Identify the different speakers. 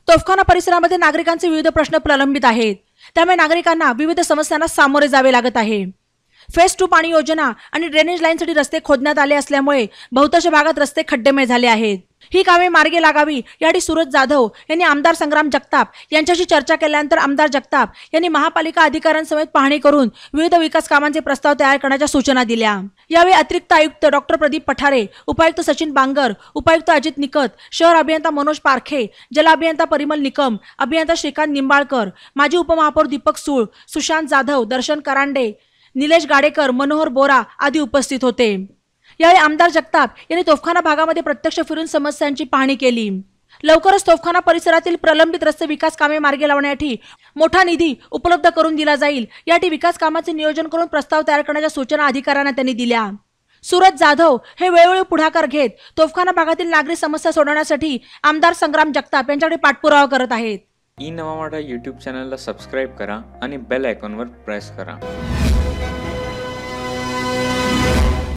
Speaker 1: तोफखाना परिसरामध्ये नागरिकांचे विविध प्रश्न प्रलंबित आहेत। त्यामुळे नागरिकांना विविध समस्यांना सामोरे जावे लागत आहे। फेज 2 पाणी योजना आणि ड्रेनेज लाईनसाठी रस्ते खोदण्यात आले असल्यामुळे बहुतांश भागात रस्ते खड्डेमय झाले आहेत। ही कामे मार्गी लागावी यासाठी सूरज जाधव यांनी आमदार संग्राम जगताप यांच्याशी चर्चा केल्यानंतर आमदार जगताप यांनी महापालिका अधिकाऱ्यांसमेत पाहणी करून विविध विकास कामांचे प्रस्ताव तयार करण्याच्या सूचना दिल्या। यावेळी अतिरिक्त आयुक्त डॉक्टर प्रदीप पठारे, उपायुक्त सचिन बांगर, उपायुक्त अजित निकत, शहर अभियंता मनोज पारखे, जल अभियंता परिमल निकम, अभियंता श्रीकांत निंबाळकर, माजी उपमहापौर दीपक सूळ, सुशांत जाधव, दर्शन करांडे, निलेश गाडेकर, मनोहर बोरा आदी उपस्थित होते। यावेळी आमदार जगताप यांनी तोफखाना भागामध्ये प्रत्यक्ष फिरून समस्यांची पाहणी केली। लवकरच तोफखाना परिसरातील प्रलंबित रस्ते विकास कामे मार्गी लावण्यासाठी मोठा निधी उपलब्ध करून दिला जाईल। यासाठी विकास कामाचे नियोजन करून प्रस्ताव तयार करण्याच्या सूचना अधिकाऱ्यांना त्यांनी दिल्या। सूरज जाधव हे वेळोवेळी पुढाकार घेत तोफखाना भागातील नागरिक समस्या सोडवण्यासाठी आमदार संग्राम जगताप यांच्याकडे पाठपुरावा करत आहेत।
Speaker 2: ई नवा मराठा यूट्यूब चॅनलला सबस्क्राइब करा आणि बेल आयकॉनवर प्रेस करा।